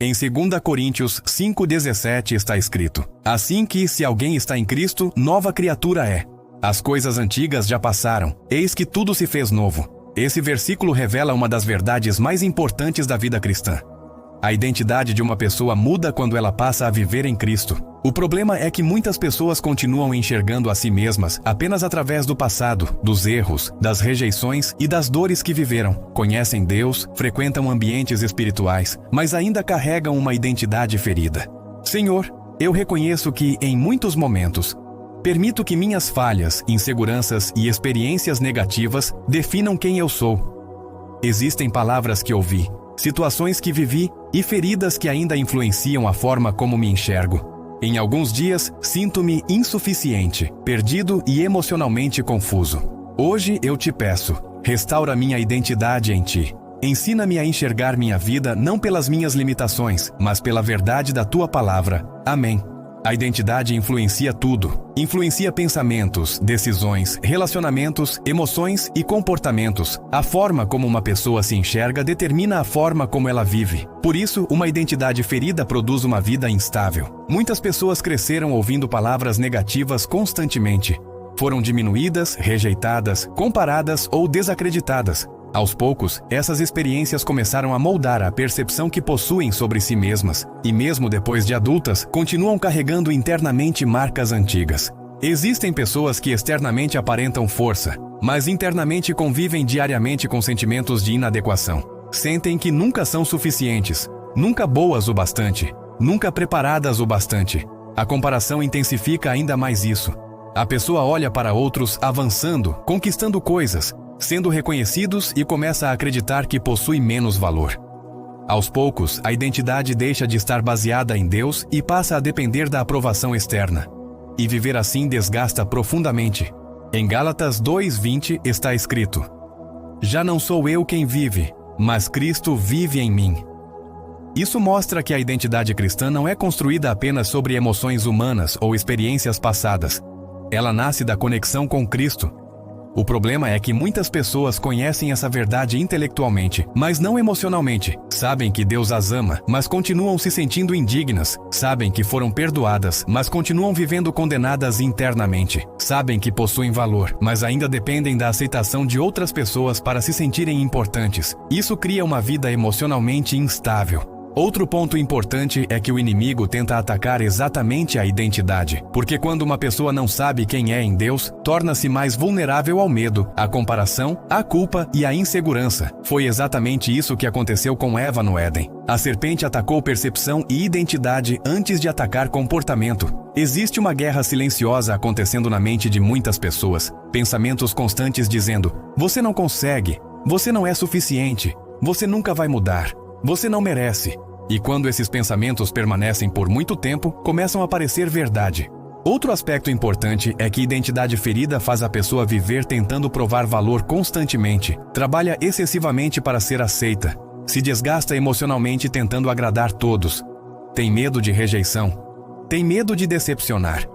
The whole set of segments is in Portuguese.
Em 2 Coríntios 5,17 está escrito: assim que, se alguém está em Cristo, nova criatura é. As coisas antigas já passaram, eis que tudo se fez novo. Esse versículo revela uma das verdades mais importantes da vida cristã. A identidade de uma pessoa muda quando ela passa a viver em Cristo. O problema é que muitas pessoas continuam enxergando a si mesmas apenas através do passado, dos erros, das rejeições e das dores que viveram. Conhecem Deus, frequentam ambientes espirituais, mas ainda carregam uma identidade ferida. Senhor, eu reconheço que, em muitos momentos, permito que minhas falhas, inseguranças e experiências negativas definam quem eu sou. Existem palavras que ouvi, situações que vivi e feridas que ainda influenciam a forma como me enxergo. Em alguns dias, sinto-me insuficiente, perdido e emocionalmente confuso. Hoje eu te peço, restaura minha identidade em ti. Ensina-me a enxergar minha vida não pelas minhas limitações, mas pela verdade da tua palavra. Amém. A identidade influencia tudo. Influencia pensamentos, decisões, relacionamentos, emoções e comportamentos. A forma como uma pessoa se enxerga determina a forma como ela vive. Por isso, uma identidade ferida produz uma vida instável. Muitas pessoas cresceram ouvindo palavras negativas constantemente. Foram diminuídas, rejeitadas, comparadas ou desacreditadas. Aos poucos, essas experiências começaram a moldar a percepção que possuem sobre si mesmas, e mesmo depois de adultas, continuam carregando internamente marcas antigas. Existem pessoas que externamente aparentam força, mas internamente convivem diariamente com sentimentos de inadequação. Sentem que nunca são suficientes, nunca boas o bastante, nunca preparadas o bastante. A comparação intensifica ainda mais isso. A pessoa olha para outros avançando, conquistando coisas, sendo reconhecidos e começa a acreditar que possui menos valor. Aos poucos, a identidade deixa de estar baseada em Deus e passa a depender da aprovação externa. E viver assim desgasta profundamente. Em Gálatas 2:20 está escrito: já não sou eu quem vive, mas Cristo vive em mim. Isso mostra que a identidade cristã não é construída apenas sobre emoções humanas ou experiências passadas. Ela nasce da conexão com Cristo. O problema é que muitas pessoas conhecem essa verdade intelectualmente, mas não emocionalmente. Sabem que Deus as ama, mas continuam se sentindo indignas. Sabem que foram perdoadas, mas continuam vivendo condenadas internamente. Sabem que possuem valor, mas ainda dependem da aceitação de outras pessoas para se sentirem importantes. Isso cria uma vida emocionalmente instável. Outro ponto importante é que o inimigo tenta atacar exatamente a identidade, porque quando uma pessoa não sabe quem é em Deus, torna-se mais vulnerável ao medo, à comparação, à culpa e à insegurança. Foi exatamente isso que aconteceu com Eva no Éden. A serpente atacou percepção e identidade antes de atacar comportamento. Existe uma guerra silenciosa acontecendo na mente de muitas pessoas. Pensamentos constantes dizendo: você não consegue, você não é suficiente, você nunca vai mudar, você não merece. E quando esses pensamentos permanecem por muito tempo, começam a parecer verdade. Outro aspecto importante é que identidade ferida faz a pessoa viver tentando provar valor constantemente, trabalha excessivamente para ser aceita, se desgasta emocionalmente tentando agradar todos, tem medo de rejeição, tem medo de decepcionar.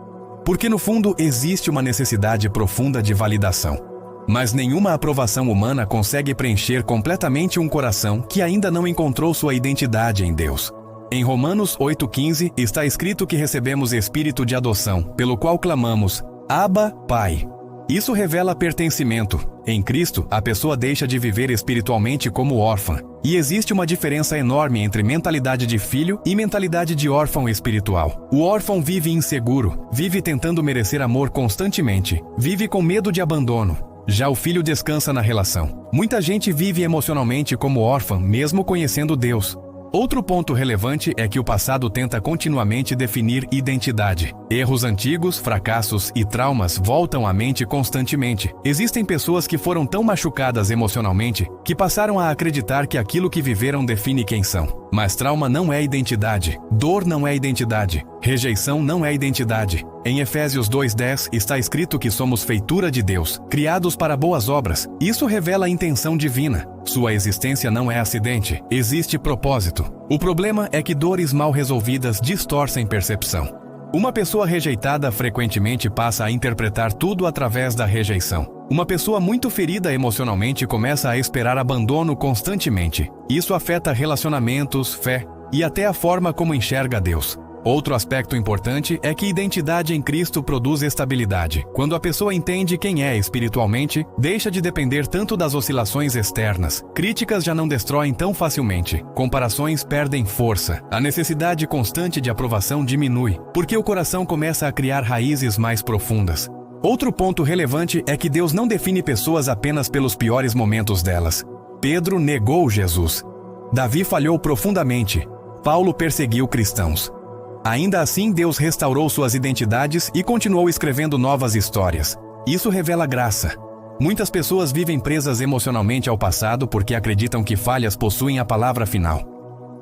Porque no fundo existe uma necessidade profunda de validação. Mas nenhuma aprovação humana consegue preencher completamente um coração que ainda não encontrou sua identidade em Deus. Em Romanos 8,15 está escrito que recebemos espírito de adoção, pelo qual clamamos: Abba, Pai. Isso revela pertencimento. Em Cristo, a pessoa deixa de viver espiritualmente como órfã. E existe uma diferença enorme entre mentalidade de filho e mentalidade de órfão espiritual. O órfão vive inseguro, vive tentando merecer amor constantemente, vive com medo de abandono. Já o filho descansa na relação. Muita gente vive emocionalmente como órfã, mesmo conhecendo Deus. Outro ponto relevante é que o passado tenta continuamente definir identidade. Erros antigos, fracassos e traumas voltam à mente constantemente. Existem pessoas que foram tão machucadas emocionalmente que passaram a acreditar que aquilo que viveram define quem são. Mas trauma não é identidade, dor não é identidade, rejeição não é identidade. Em Efésios 2:10 está escrito que somos feitura de Deus, criados para boas obras. Isso revela a intenção divina. Sua existência não é acidente, existe propósito. O problema é que dores mal resolvidas distorcem percepção. Uma pessoa rejeitada frequentemente passa a interpretar tudo através da rejeição. Uma pessoa muito ferida emocionalmente começa a esperar abandono constantemente. Isso afeta relacionamentos, fé e até a forma como enxerga Deus. Outro aspecto importante é que identidade em Cristo produz estabilidade. Quando a pessoa entende quem é espiritualmente, deixa de depender tanto das oscilações externas. Críticas já não destroem tão facilmente. Comparações perdem força. A necessidade constante de aprovação diminui, porque o coração começa a criar raízes mais profundas. Outro ponto relevante é que Deus não define pessoas apenas pelos piores momentos delas. Pedro negou Jesus. Davi falhou profundamente. Paulo perseguiu cristãos. Ainda assim, Deus restaurou suas identidades e continuou escrevendo novas histórias. Isso revela graça. Muitas pessoas vivem presas emocionalmente ao passado porque acreditam que falhas possuem a palavra final.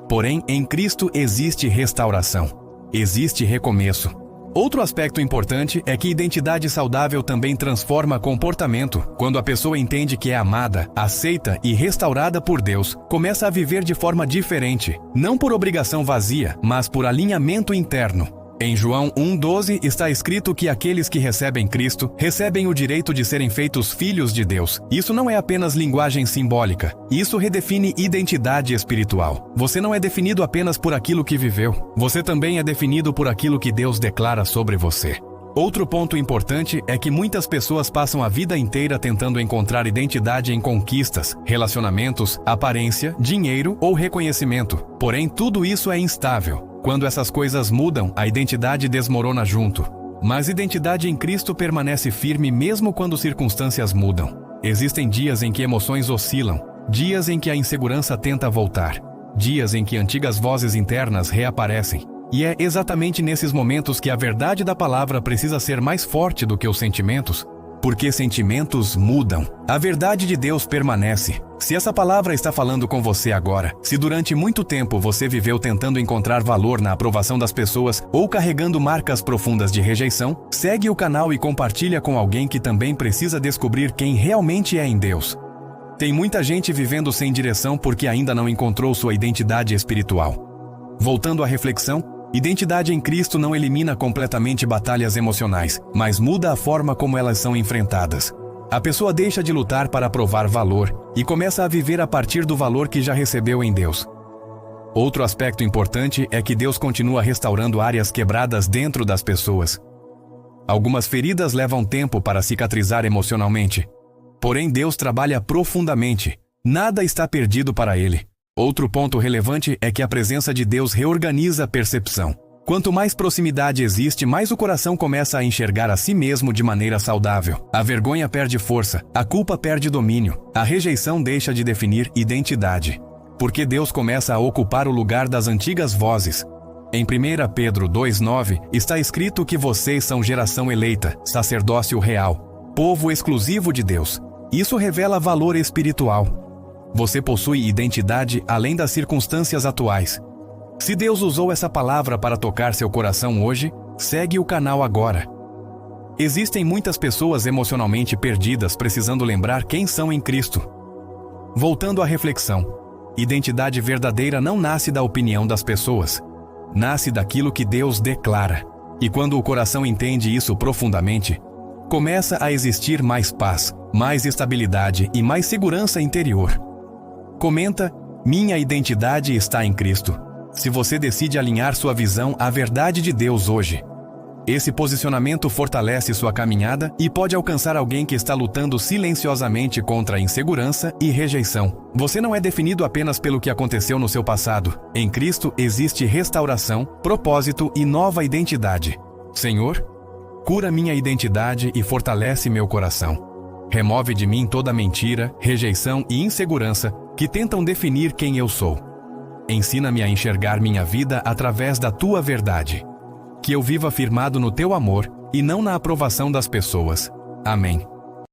Porém, em Cristo existe restauração. Existe recomeço. Outro aspecto importante é que identidade saudável também transforma comportamento. Quando a pessoa entende que é amada, aceita e restaurada por Deus, começa a viver de forma diferente, não por obrigação vazia, mas por alinhamento interno. Em João 1,12 está escrito que aqueles que recebem Cristo recebem o direito de serem feitos filhos de Deus. Isso não é apenas linguagem simbólica. Isso redefine identidade espiritual. Você não é definido apenas por aquilo que viveu. Você também é definido por aquilo que Deus declara sobre você. Outro ponto importante é que muitas pessoas passam a vida inteira tentando encontrar identidade em conquistas, relacionamentos, aparência, dinheiro ou reconhecimento. Porém, tudo isso é instável. Quando essas coisas mudam, a identidade desmorona junto. Mas identidade em Cristo permanece firme mesmo quando circunstâncias mudam. Existem dias em que emoções oscilam, dias em que a insegurança tenta voltar, dias em que antigas vozes internas reaparecem. E é exatamente nesses momentos que a verdade da palavra precisa ser mais forte do que os sentimentos, porque sentimentos mudam. A verdade de Deus permanece. Se essa palavra está falando com você agora, se durante muito tempo você viveu tentando encontrar valor na aprovação das pessoas ou carregando marcas profundas de rejeição, segue o canal e compartilha com alguém que também precisa descobrir quem realmente é em Deus. Tem muita gente vivendo sem direção porque ainda não encontrou sua identidade espiritual. Voltando à reflexão, identidade em Cristo não elimina completamente batalhas emocionais, mas muda a forma como elas são enfrentadas. A pessoa deixa de lutar para provar valor e começa a viver a partir do valor que já recebeu em Deus. Outro aspecto importante é que Deus continua restaurando áreas quebradas dentro das pessoas. Algumas feridas levam tempo para cicatrizar emocionalmente. Porém, Deus trabalha profundamente. Nada está perdido para Ele. Outro ponto relevante é que a presença de Deus reorganiza a percepção. Quanto mais proximidade existe, mais o coração começa a enxergar a si mesmo de maneira saudável. A vergonha perde força, a culpa perde domínio, a rejeição deixa de definir identidade. Porque Deus começa a ocupar o lugar das antigas vozes. Em 1 Pedro 2,9 está escrito que vocês são geração eleita, sacerdócio real, povo exclusivo de Deus. Isso revela valor espiritual. Você possui identidade além das circunstâncias atuais. Se Deus usou essa palavra para tocar seu coração hoje, segue o canal agora. Existem muitas pessoas emocionalmente perdidas precisando lembrar quem são em Cristo. Voltando à reflexão, identidade verdadeira não nasce da opinião das pessoas. Nasce daquilo que Deus declara. E quando o coração entende isso profundamente, começa a existir mais paz, mais estabilidade e mais segurança interior. Comenta: minha identidade está em Cristo. Se você decide alinhar sua visão à verdade de Deus hoje, esse posicionamento fortalece sua caminhada e pode alcançar alguém que está lutando silenciosamente contra a insegurança e rejeição. Você não é definido apenas pelo que aconteceu no seu passado. Em Cristo existe restauração, propósito e nova identidade. Senhor, cura minha identidade e fortalece meu coração. Remove de mim toda mentira, rejeição e insegurança que tentam definir quem eu sou. Ensina-me a enxergar minha vida através da Tua verdade. Que eu viva firmado no Teu amor e não na aprovação das pessoas. Amém.